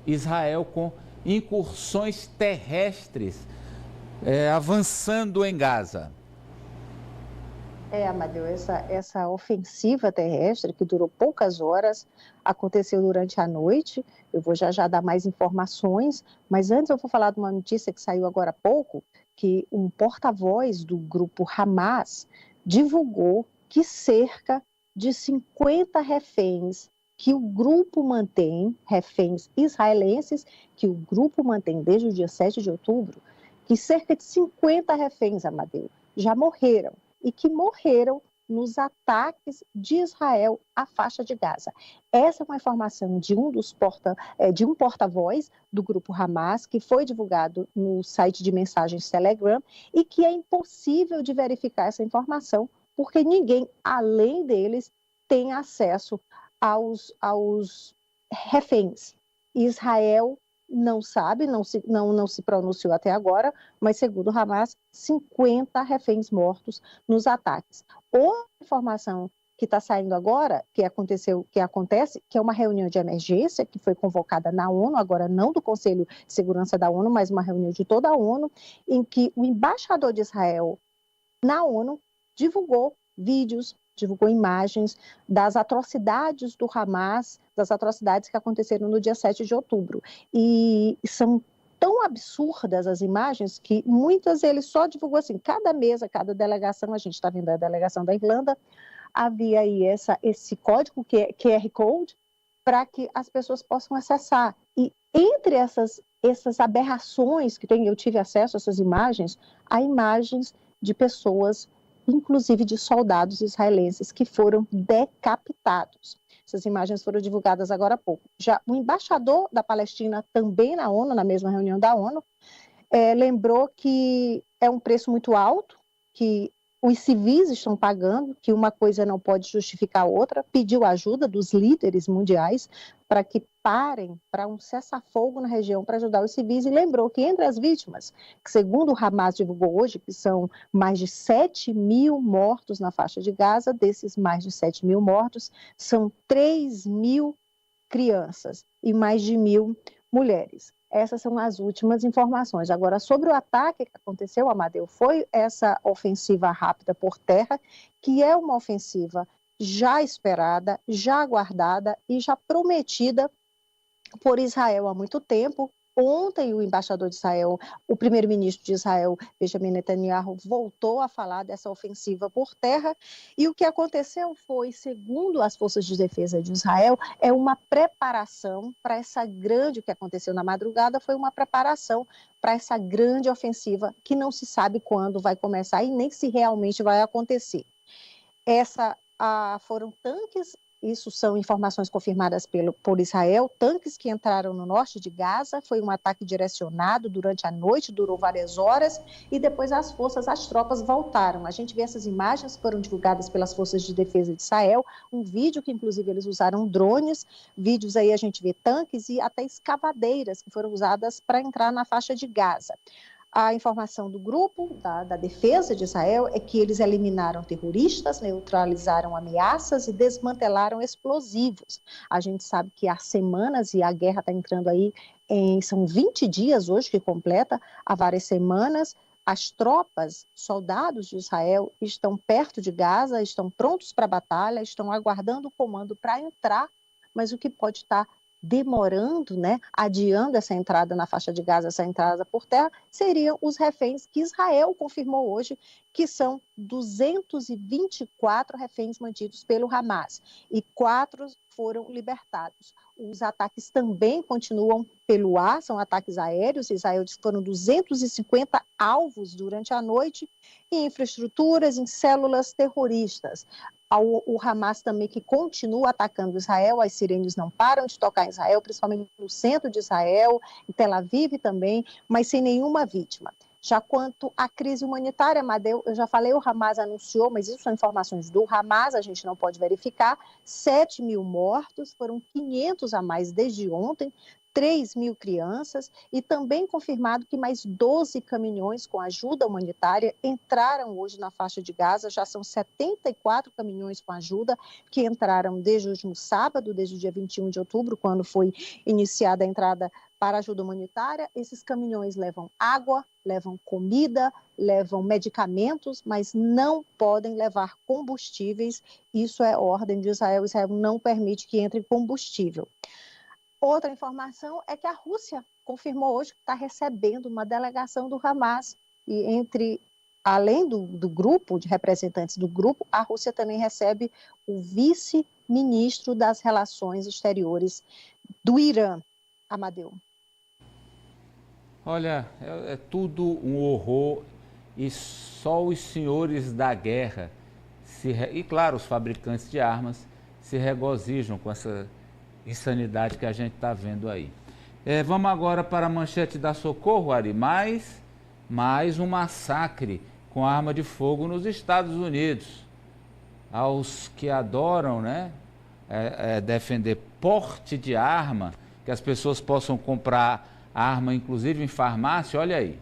Israel com incursões terrestres avançando em Gaza. Amadeu, essa ofensiva terrestre, que durou poucas horas, aconteceu durante a noite. Eu vou já dar mais informações, mas antes eu vou falar de uma notícia que saiu agora há pouco, que um porta-voz do grupo Hamas divulgou que cerca de 50 reféns que o grupo mantém, reféns israelenses, que o grupo mantém desde o dia 7 de outubro, que cerca de 50 reféns, Amadeu, já morreram e que morreram nos ataques de Israel à faixa de Gaza. Essa é uma informação de um porta-voz do grupo Hamas, que foi divulgado no site de mensagens Telegram, e que é impossível de verificar essa informação, porque ninguém, além deles, tem acesso aos reféns. Israel não sabe, não se pronunciou até agora, mas segundo o Hamas, 50 reféns mortos nos ataques. Outra informação que está saindo agora, que acontece, que é uma reunião de emergência que foi convocada na ONU, agora não do Conselho de Segurança da ONU, mas uma reunião de toda a ONU, em que o embaixador de Israel na ONU divulgou vídeos, divulgou imagens das atrocidades do Hamas, das atrocidades que aconteceram no dia 7 de outubro. E são tão absurdas as imagens que muitas ele só divulgou assim, cada mesa, cada delegação, a gente está vendo a delegação da Irlanda, havia aí esse código, que é QR Code, para que as pessoas possam acessar. E entre essas aberrações que eu tive acesso a essas imagens, há imagens de pessoas, inclusive de soldados israelenses, que foram decapitados. Essas imagens foram divulgadas agora há pouco. Já o embaixador da Palestina, também na ONU, na mesma reunião da ONU, lembrou que é um preço muito alto, que os civis estão pagando, que uma coisa não pode justificar a outra, pediu ajuda dos líderes mundiais para que parem para um cessar-fogo na região para ajudar os civis, e lembrou que entre as vítimas, que segundo o Hamas divulgou hoje, que são mais de 7 mil mortos na faixa de Gaza, desses mais de 7 mil mortos, são 3 mil crianças e mais de 1.000 mulheres. Essas são as últimas informações. Agora, sobre o ataque que aconteceu, Amadeu, foi essa ofensiva rápida por terra, que é uma ofensiva já esperada, já aguardada e já prometida por Israel há muito tempo. Ontem, o embaixador de Israel, o primeiro-ministro de Israel, Benjamin Netanyahu, voltou a falar dessa ofensiva por terra, e o que aconteceu foi, segundo as forças de defesa de Israel, é uma preparação para o que aconteceu na madrugada foi uma preparação para essa grande ofensiva, que não se sabe quando vai começar e nem se realmente vai acontecer. Foram tanques. Isso são informações confirmadas por Israel, tanques que entraram no norte de Gaza, foi um ataque direcionado durante a noite, durou várias horas, e depois as tropas voltaram. A gente vê essas imagens que foram divulgadas pelas forças de defesa de Israel, um vídeo que inclusive eles usaram drones, vídeos aí a gente vê tanques e até escavadeiras que foram usadas para entrar na faixa de Gaza. A informação do grupo, da defesa de Israel, é que eles eliminaram terroristas, neutralizaram ameaças e desmantelaram explosivos. A gente sabe que há semanas, e a guerra está entrando aí, são 20 dias hoje que completa, há várias semanas, as tropas, soldados de Israel estão perto de Gaza, estão prontos para a batalha, estão aguardando o comando para entrar, mas o que pode estar demorando, adiando essa entrada na faixa de Gaza, essa entrada por terra, seriam os reféns que Israel confirmou hoje, que são 224 reféns mantidos pelo Hamas, e 4 foram libertados. Os ataques também continuam pelo ar, são ataques aéreos. Israel disse que foram 250 alvos durante a noite, em infraestruturas, em células terroristas. O Hamas também, que continua atacando Israel, as sirenes não param de tocar em Israel, principalmente no centro de Israel, em Tel Aviv também, mas sem nenhuma vítima. Já quanto à crise humanitária, Amadeu, eu já falei, o Hamas anunciou, mas isso são informações do Hamas, a gente não pode verificar, 7 mil mortos, foram 500 a mais desde ontem, 3.000 crianças e também confirmado que mais 12 caminhões com ajuda humanitária entraram hoje na faixa de Gaza. Já são 74 caminhões com ajuda que entraram desde o último sábado, desde o dia 21 de outubro, quando foi iniciada a entrada para ajuda humanitária. Esses caminhões levam água, levam comida, levam medicamentos, mas não podem levar combustíveis. Isso é ordem de Israel. Israel não permite que entre combustível. Outra informação é que a Rússia confirmou hoje que está recebendo uma delegação do Hamas. E além do grupo, de representantes do grupo, a Rússia também recebe o vice-ministro das Relações Exteriores do Irã, Amadeu. Olha, é tudo um horror e só os senhores da guerra, e claro, os fabricantes de armas, se regozijam com essa insanidade que a gente está vendo aí. Vamos agora para a manchete da Socorro, Ari. Mais um massacre com arma de fogo nos Estados Unidos. Aos que adoram, né, defender porte de arma, que as pessoas possam comprar arma, inclusive em farmácia, olha aí.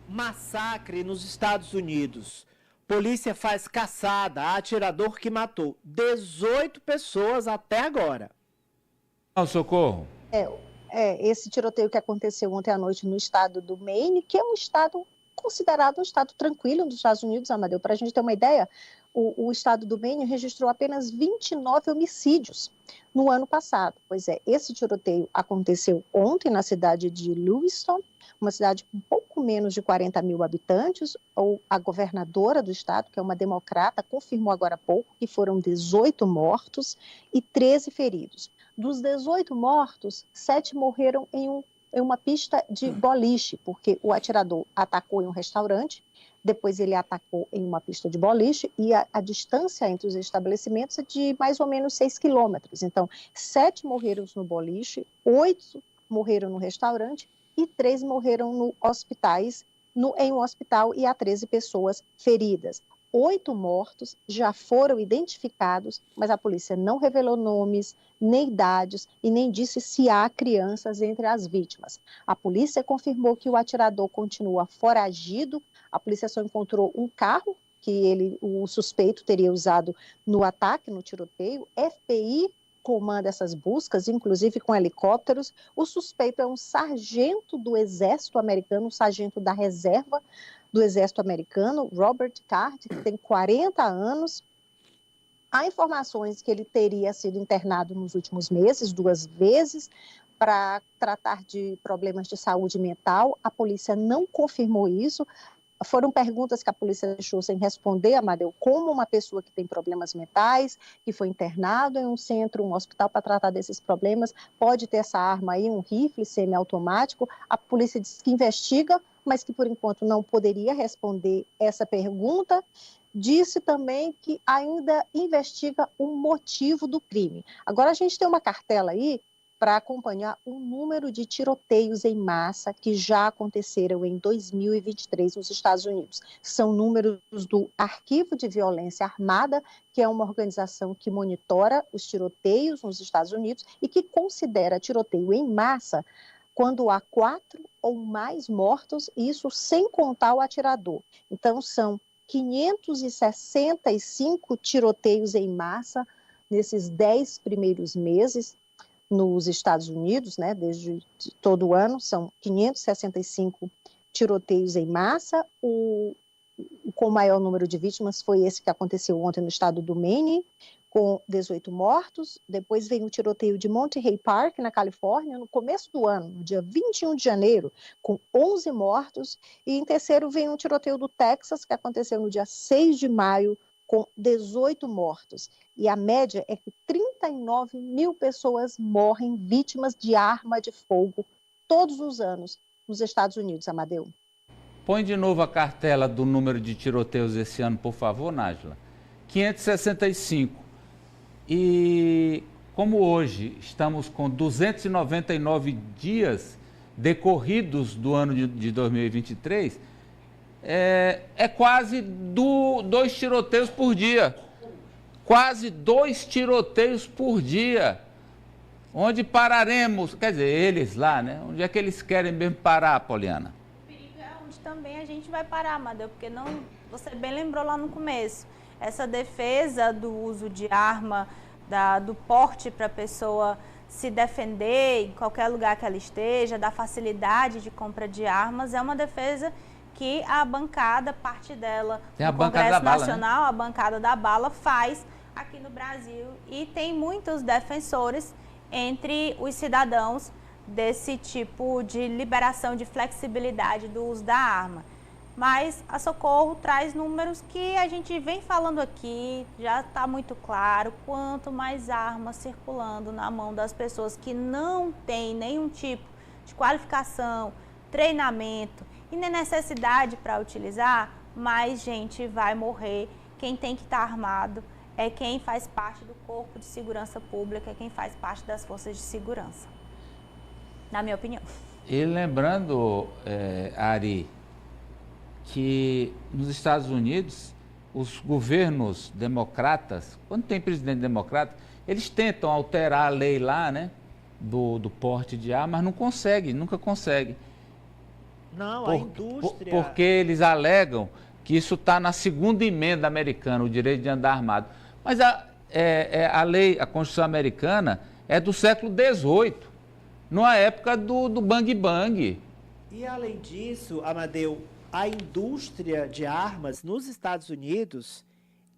Massacre nos Estados Unidos. Polícia faz caçada a atirador que matou 18 pessoas até agora. Socorro. Esse tiroteio que aconteceu ontem à noite no estado do Maine, que é um estado considerado um estado tranquilo dos Estados Unidos, Amadeu. Para a gente ter uma ideia, o estado do Maine registrou apenas 29 homicídios no ano passado. Pois é, esse tiroteio aconteceu ontem na cidade de Lewiston, uma cidade com pouco menos de 40.000 habitantes. A governadora do estado, que é uma democrata, confirmou agora há pouco que foram 18 mortos e 13 feridos. Dos 18 mortos, 7 morreram em uma pista de boliche, porque o atirador atacou em um restaurante, depois ele atacou em uma pista de boliche e a distância entre os estabelecimentos é de mais ou menos 6 quilômetros. Então, 7 morreram no boliche, 8 morreram no restaurante e 3 morreram em um hospital e há 13 pessoas feridas. 8 mortos já foram identificados, mas a polícia não revelou nomes, nem idades e nem disse se há crianças entre as vítimas. A polícia confirmou que o atirador continua foragido. A polícia só encontrou um carro que o suspeito teria usado no ataque, no tiroteio. FBI comanda essas buscas, inclusive com helicópteros. O suspeito é um sargento do Exército Americano, um sargento da reserva do Exército Americano, Robert Card, que tem 40 anos. Há informações que ele teria sido internado nos últimos meses, 2 vezes, para tratar de problemas de saúde mental. A polícia não confirmou isso. Foram perguntas que a polícia deixou sem responder, Amadeu, como uma pessoa que tem problemas mentais, que foi internado em um centro, um hospital para tratar desses problemas, pode ter essa arma aí, um rifle semiautomático. A polícia diz que investiga, mas que por enquanto não poderia responder essa pergunta. Disse também que ainda investiga o motivo do crime. Agora a gente tem uma cartela aí para acompanhar o número de tiroteios em massa que já aconteceram em 2023 nos Estados Unidos. São números do Arquivo de Violência Armada, que é uma organização que monitora os tiroteios nos Estados Unidos e que considera tiroteio em massa quando há 4 ou mais mortos, isso sem contar o atirador. Então, são 565 tiroteios em massa nesses 10 primeiros meses nos Estados Unidos, né, desde todo o ano, são 565 tiroteios em massa. Com o maior número de vítimas foi esse que aconteceu ontem no estado do Maine, com 18 mortos. Depois vem o tiroteio de Monterey Park, na Califórnia, no começo do ano, no dia 21 de janeiro, com 11 mortos. E em terceiro vem um tiroteio do Texas, que aconteceu no dia 6 de maio, com 18 mortos. E a média é que 39.000 pessoas morrem vítimas de arma de fogo todos os anos nos Estados Unidos, Amadeu. Põe de novo a cartela do número de tiroteios esse ano, por favor, Nájila. 565. E como hoje estamos com 299 dias decorridos do ano de 2023, é quase 2 tiroteios por dia. Quase 2 tiroteios por dia. Onde pararemos? Quer dizer, eles lá, né? Onde é que eles querem mesmo parar, Poliana? O perigo é onde também a gente vai parar, Amadeu, porque não, você bem lembrou lá no começo, essa defesa do uso de arma, do porte para a pessoa se defender em qualquer lugar que ela esteja, da facilidade de compra de armas, é uma defesa que a bancada, parte dela, o Congresso Nacional, né? A bancada da bala faz aqui no Brasil, e tem muitos defensores entre os cidadãos desse tipo de liberação, de flexibilidade do uso da arma. Mas a Socorro traz números que a gente vem falando aqui, já está muito claro, quanto mais armas circulando na mão das pessoas que não têm nenhum tipo de qualificação, treinamento e nem necessidade para utilizar, mais gente vai morrer. Quem tem que estar armado é quem faz parte do Corpo de Segurança Pública, é quem faz parte das forças de segurança, na minha opinião. E lembrando, Ari, que nos Estados Unidos, os governos democratas, quando tem presidente democrata, eles tentam alterar a lei lá, né, do porte de arma, mas não conseguem, nunca conseguem. Não, a indústria... Porque eles alegam que isso está na segunda emenda americana, o direito de andar armado. Mas a lei, a Constituição americana é do século XVIII, numa época do Bang Bang. E além disso, Amadeu, a indústria de armas nos Estados Unidos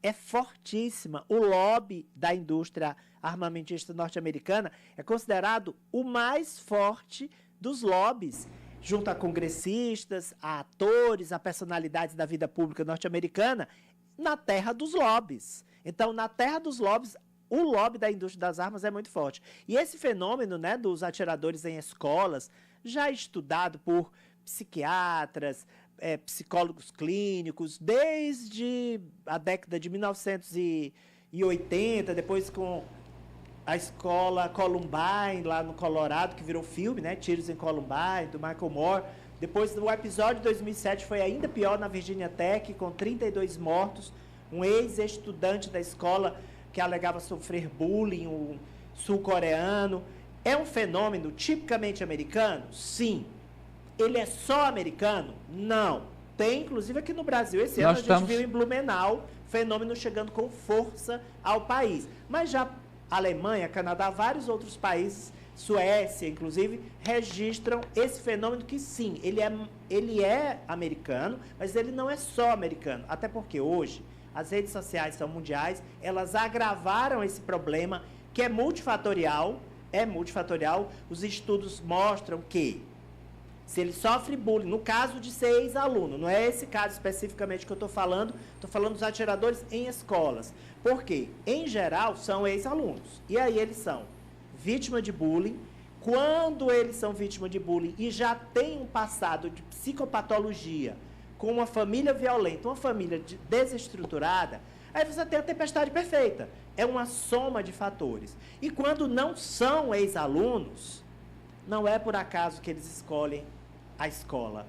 é fortíssima. O lobby da indústria armamentista norte-americana é considerado o mais forte dos lobbies, junto a congressistas, a atores, a personalidades da vida pública norte-americana, na terra dos lobbies. Então, na terra dos lobbies, o lobby da indústria das armas é muito forte. E esse fenômeno, né, dos atiradores em escolas, já estudado por psiquiatras, psicólogos clínicos, desde a década de 1980, depois com a escola Columbine, lá no Colorado, que virou filme, né, Tiros em Columbine, do Michael Moore. Depois, o episódio de 2007 foi ainda pior na Virginia Tech, com 32 mortos, um ex-estudante da escola que alegava sofrer bullying, um sul-coreano. É um fenômeno tipicamente americano? Sim. Ele é só americano? Não. Tem, inclusive, aqui no Brasil. Esse ano a gente viu em Blumenau, fenômeno chegando com força ao país. Mas já Alemanha, Canadá, vários outros países, Suécia, inclusive, registram esse fenômeno que, sim, ele é americano, mas ele não é só americano. Até porque hoje as redes sociais são mundiais, elas agravaram esse problema que é multifatorial. Os estudos mostram que se ele sofre bullying, no caso de ser ex-aluno, não é esse caso especificamente que eu estou falando dos atiradores em escolas. Por quê? Em geral, são ex-alunos. E aí eles são vítima de bullying. Quando eles são vítima de bullying e já têm um passado de psicopatologia, com uma família violenta, uma família desestruturada, aí você tem a tempestade perfeita. É uma soma de fatores. E quando não são ex-alunos, não é por acaso que eles escolhem a escola.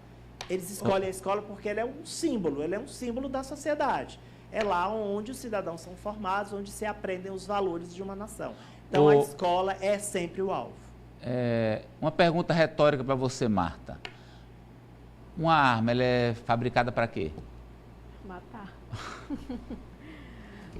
Eles escolhem a escola porque ele é um símbolo da sociedade. É lá onde os cidadãos são formados, onde se aprendem os valores de uma nação. Então, a escola é sempre o alvo. Uma pergunta retórica para você, Marta. Uma arma, ela é fabricada para quê? Matar.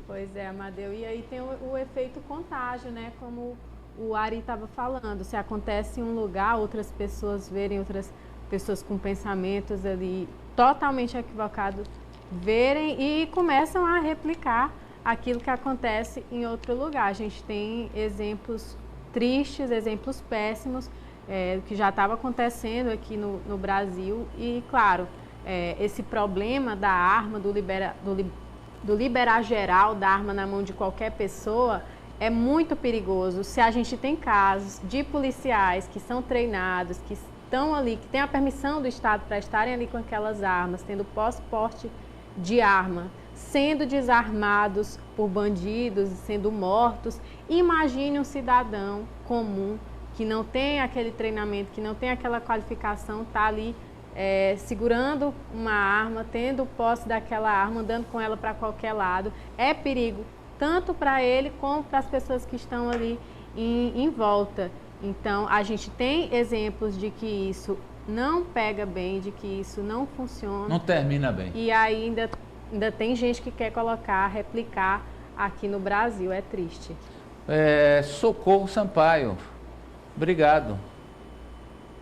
Pois é, Amadeu. E aí tem o efeito contágio, né? Como o Ari estava falando. Se acontece em um lugar, outras pessoas verem, outras pessoas com pensamentos ali totalmente equivocados, verem e começam a replicar aquilo que acontece em outro lugar. A gente tem exemplos tristes, exemplos péssimos, que já estava acontecendo aqui no Brasil. E, claro, esse problema da arma, do liberar geral da arma na mão de qualquer pessoa, é muito perigoso. Se a gente tem casos de policiais que são treinados, que estão ali, que têm a permissão do Estado para estarem ali com aquelas armas, tendo porte de arma, sendo desarmados por bandidos, sendo mortos, imagine um cidadão comum que não tem aquele treinamento, que não tem aquela qualificação, está ali segurando uma arma, tendo posse daquela arma, andando com ela para qualquer lado. É perigo tanto para ele como para as pessoas que estão ali em volta. Então, a gente tem exemplos de que isso não pega bem, de que isso não funciona. Não termina bem. E ainda tem gente que quer colocar, replicar aqui no Brasil. É triste. Socorro Sampaio, obrigado.